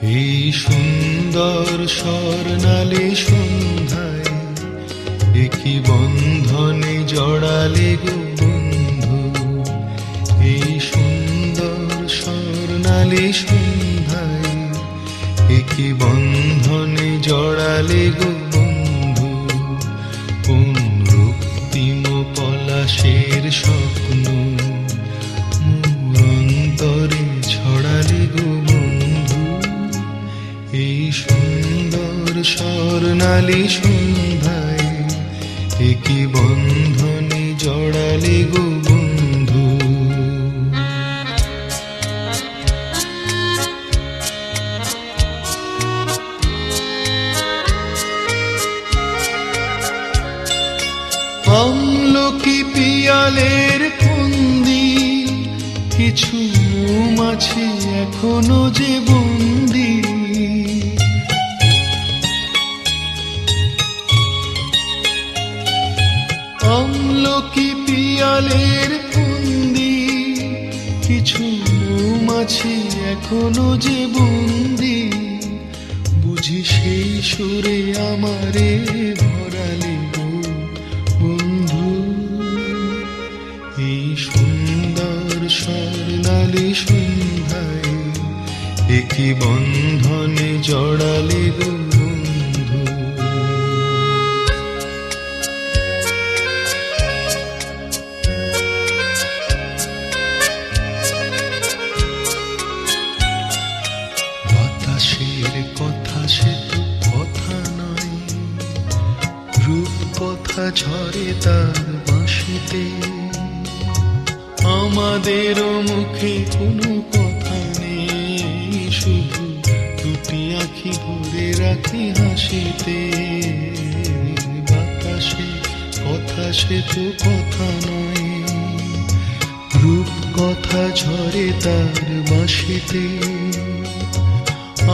এই সুন্দর স্বর্ণালী সন্ধ্যায় একই বন্ধনে জড়ালে গো বন্ধু। এই সুন্দর স্বর্ণালী সন্ধ্যায় একই বন্ধনে জড়ালে গো বন্ধু। কোন রক্তিম পলাশের স্বপ্ন মোর অন্তরে ছড়ালে গো বন্ধু। এই সুন্দর স্বর্ণালী সন্ধ্যায় একই বন্ধনে জড়ালে গো বন্ধু। আমলকি পিয়ালের ফন্দি কিছু মৌমাছি এখনো যে বন্দি। আমলকি পিয়ালের ফন্দি কিছু মৌমাছি এখনো যে বন্দি। বুঝি সেই সুরে আমারে ভরালে গো বন্ধু। এই সুন্দর স্বর্ণালী সন্ধ্যায় একই বন্ধনে জড়ালে গো বন্ধু। বাতাসের কথা সে তো কথা নয়, রূপ কথা ঝরে তার বাঁশিতে। আমাদেরও মুখে কোনো কথা নেই, শুধু দুটি আঁখি ভরে রাখি হাসিতে। বাতাসে কথা সে তো কথা নয়, রূপ কথা ঝরে তার বাঁশিতে।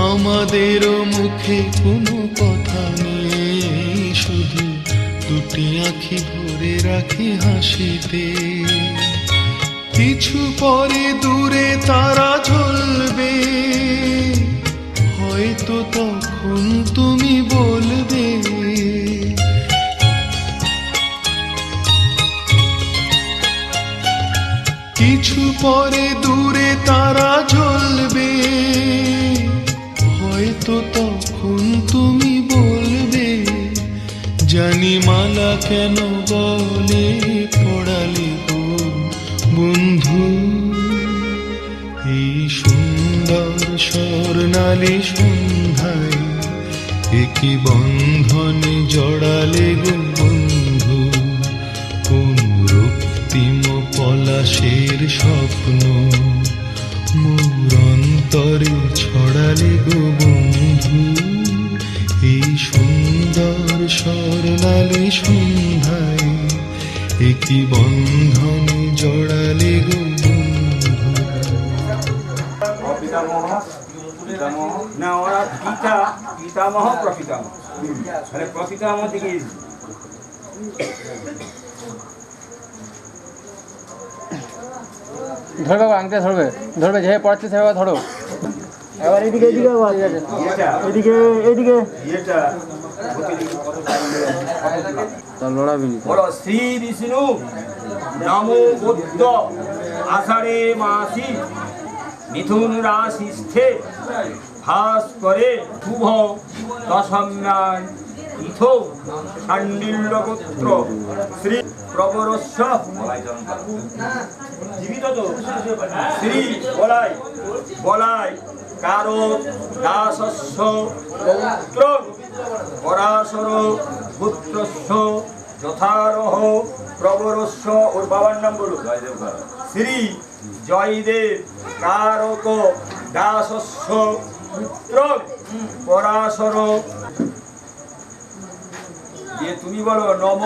আমাদেরও মুখে কোনো কথা নেই, শুধু দুটি আঁখি ভরে রাখি হাসিতে। কিছু পরে দূরে তারা জ্বলবে, হয়তো তখন তুমি বলবে কিছু পরে দূরে তারা জ্বলবে, হয়তো তখন তুমি বলবে জানি মালা কেন বলে পড়ালে গো বন্ধু। এই সুন্দর স্বর্ণালী সন্ধ্যায় একই বন্ধনে জড়ালে গো বন্ধু। কোন রক্তিম পলাশের স্বপ্ন মোর অন্তরে ছড়ালে গো বন্ধু। এই সুন্দর স্বর্ণালী সন্ধ্যায় একই বন্ধনে জড়ালে গো বন্ধু। না ওরা পিতামহ প্রপিতামহ, মানে প্রপিতামহ থেকে ধরবে আংটা ধরবে, ধরবে যে পড়াচ্ছে সেভাবে ধরো। এবার এদিকে এদিকে এদিকে এদিকে লড়াবি বলো শ্রী বিষ্ণু নমো বুদ্ধ আষাঢ়ে মাসি মিথুন রাশিস্থে ভাস করে শুভ দশম্যান ইথো শাণ্ডিল্যগোত্র শ্রী প্রবরস্য জীবিত তো শ্রী বলাই বলাই কারো দাসস্য পৌত্র পরাশর পুত্রস্য যথারহ প্রবরস্য। ওর বাবার নাম বলো শ্রী জয়দেব কারক দাসস্য পুত্র পরাশর। যে তুমি বলো নম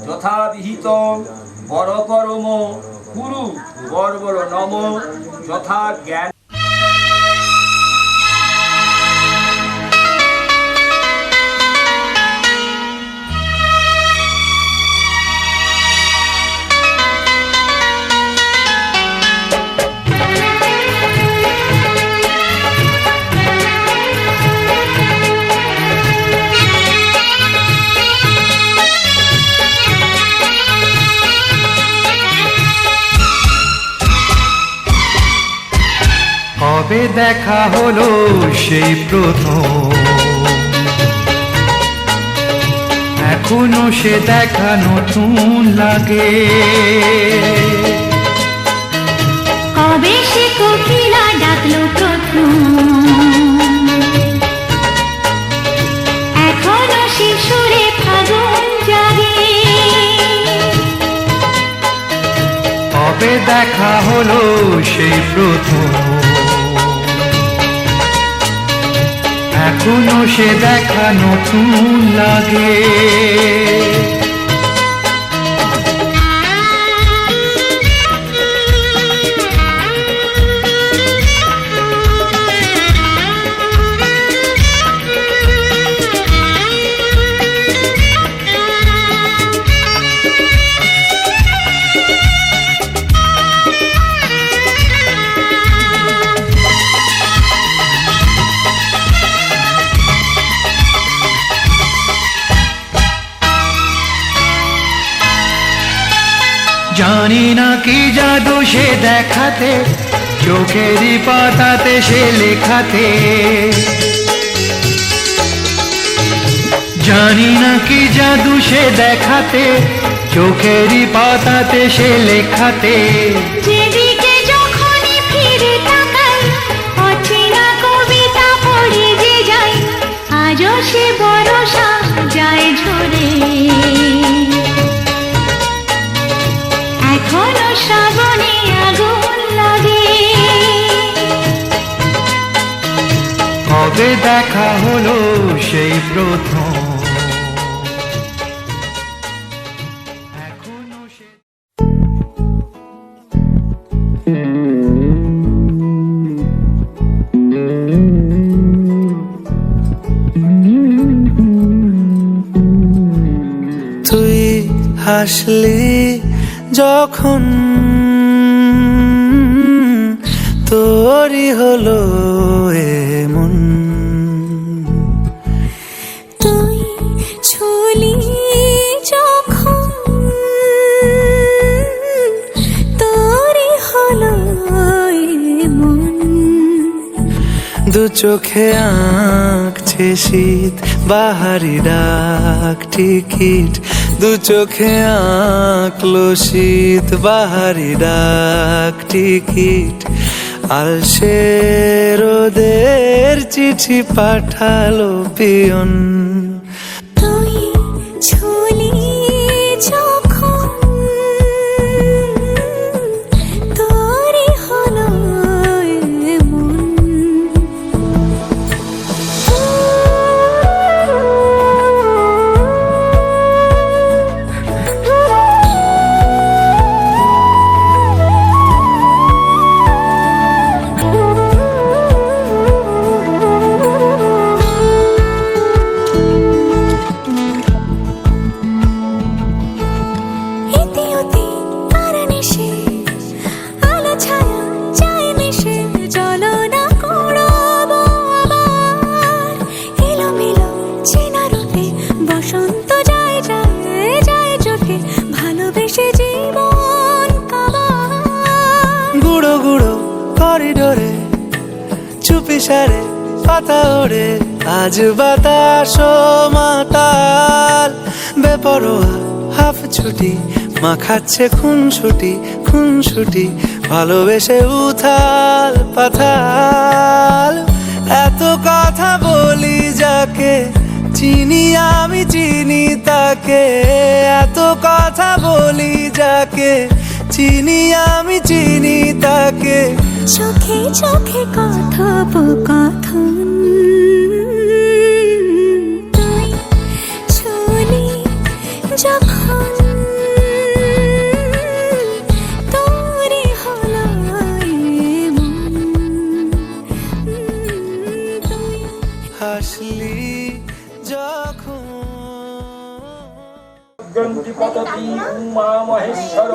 যথাবিহিত বর কর্ম কুরু। বর বলো নম যথা জ্ঞান। কবে দেখা হলো সেই প্রথম, এখনো সে দেখা নতুন লাগে। কবে সে কোকিলা ডাকলো প্রথম, এখনো সে সুরে ফাগুন জাগে। কবে দেখা হলো সেই প্রথম, এখনো সে দেখা নতুন লাগে। জানি না কি জাদু সে দেখাতে, চোখেরই পাতাতে সে লেখাতে। জানি না কি জাদু সে দেখাতে, চোখেরই পাতাতে সে লেখাতে। যেদিকে যখনই ফিরে তাকাই, অচেনা কবিতা পড়ে যে যাই, আজও সে বরষা যায় ঝরে। এখনো শ্রাবণে আগুন লাগে। কবে দেখা হলো সেই প্রথম, এখনো সে তুই হাসলি যখন তোরই হলো এমন, তুই ছুলি যখন তোরই হলো এমন। দু চোখে আঁকছে শীত বাহারি ডাক টিকিট, দু চোখে আঁকলো শীত বাহারি ডাক টিকিট। আলসে রোদের চিঠি পাঠালো পিয়ন, তুই ছুলি যখন তোরই হলো এমন। করিডোরে চুপি সারে পাতা ওড়ে, আজ বাতাস মাতাল বেপরোয়া হাফ ছুটি, মাখাচ্ছে খুন ছুটি ভালোবেসে উথাল পাথাল। এত কথা বলি যাকে চিনি আমি চিনি তাকে, এত কথা বলি যাকে চিনি আমি চিনি তাকে। চোখে চোখে কথোপকথন, তুই ছুলি যখন তোরই হলো এমন। তুই হাসলি যখন গ্রন্থিপততি উমা মহেশ্বর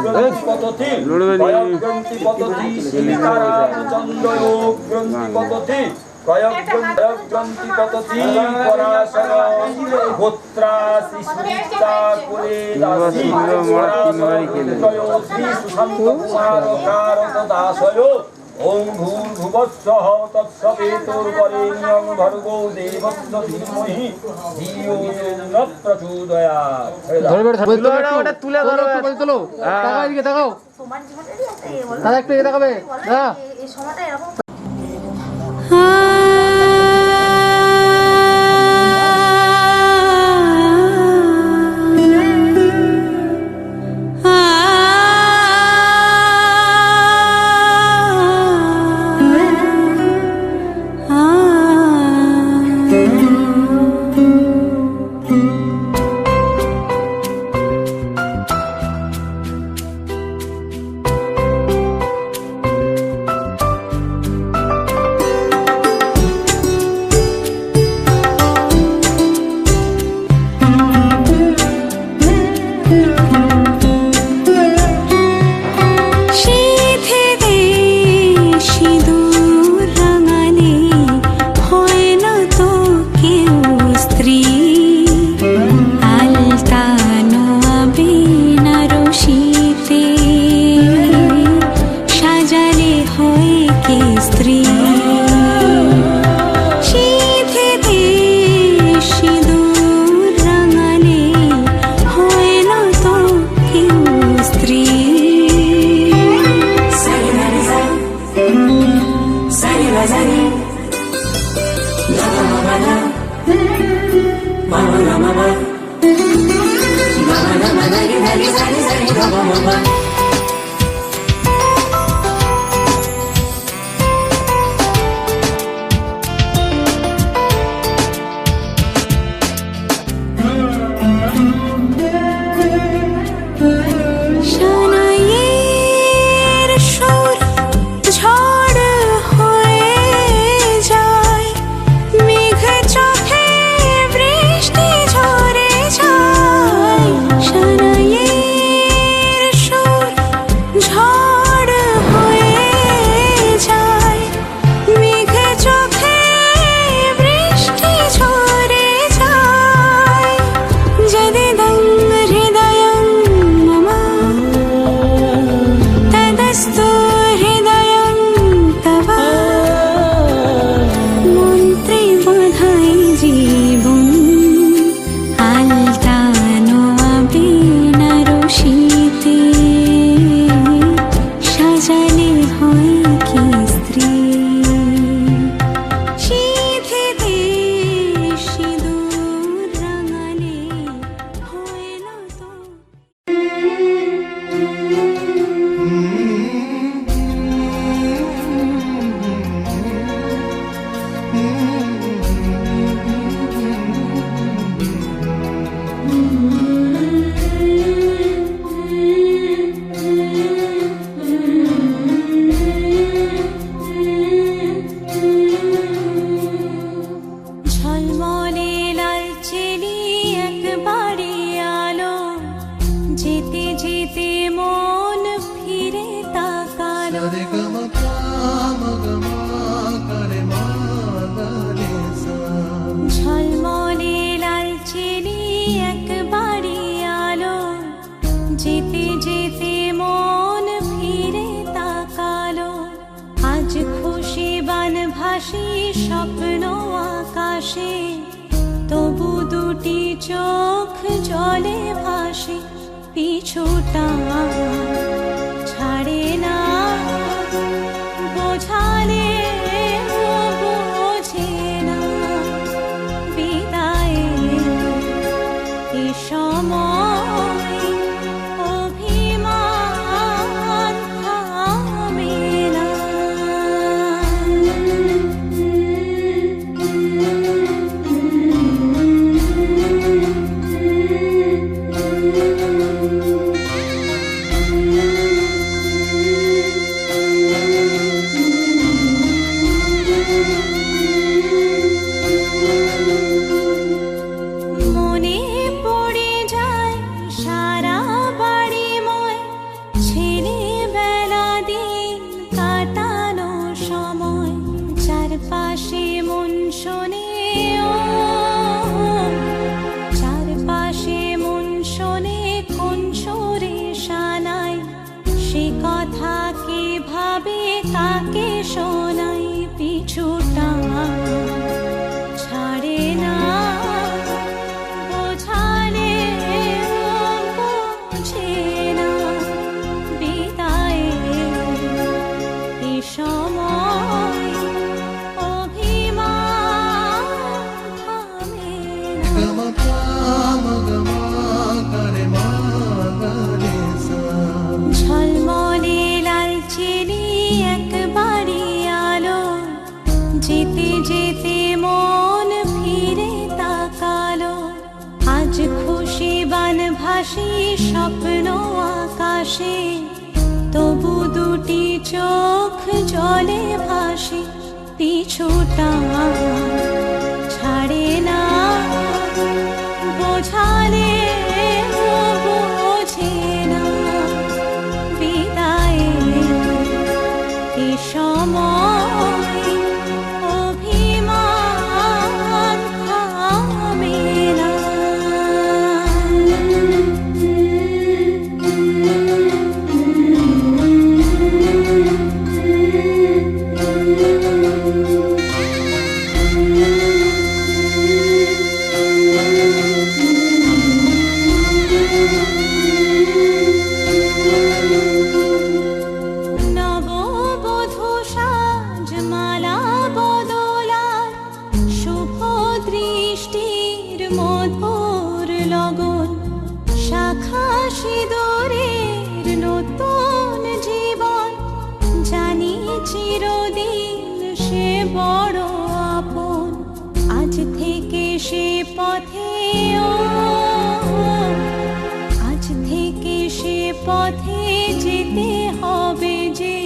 গ্রন্থিপততি গ্রন্থিপততি সীতারামচন্দ্র গ্রন্থিপততি গ্রন্থিপততি পরাশর গোত্রা শ্রীসুচিত্রা কুলে দাসী শ্রী সুশান্ত কুমার কারক দাসয় ওম ভূর্ভুবস্সঃ তৎসবিতুর্বরেণ্যং ভর্গো দেবস্য ধীমহি ধিয়ো যো ন প্রচোদয়াৎ। ধরবে ওটা তুলে ধরো তোলো তাকাও এদিকে তাকাও তোমার জীবনেরই একটা এ বলো দাদা একটু এদিকে তাকাবে দাদা এই সময়টা এরকম স্বপ্ন আকাশে তবু দুটি চোখ জলে ভাসে পিছুটা ছাড়ে না বোঝালে বোঝে না বিদায়ে এ সময় অভিমান থামে না। স্মৃতিতে মন ফিরে তাকালো, আজ খুশি বান ভাসি স্বপ্ন আকাশে, তবু দুটি চোখ জলে ভাসে, পিছুটা ছাড়ে না, বোঝালে বোঝে না, বিদায়ের এ সময় অভিমান থামে না। নববধূ সাজমালা বদলার শুভ দৃষ্টির মধুর লগন, শাখা সিঁদুরের নতুন জীবন, জানি চিরদিন সে বড় আপন, আজ থেকে সে পথে আজ থেকে সে পথে যেতে হবে যে,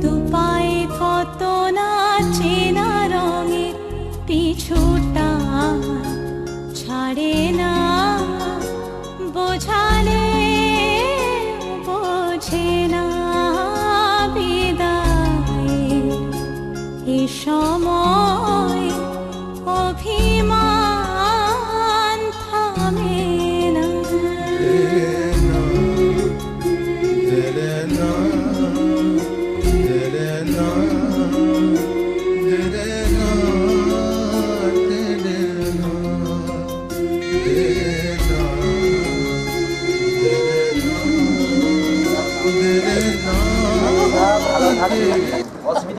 দুপায়ে কত না চেনা রঙে, পিছুটা ছাড়ে না, বোঝালে বোঝে না, বিদায় এ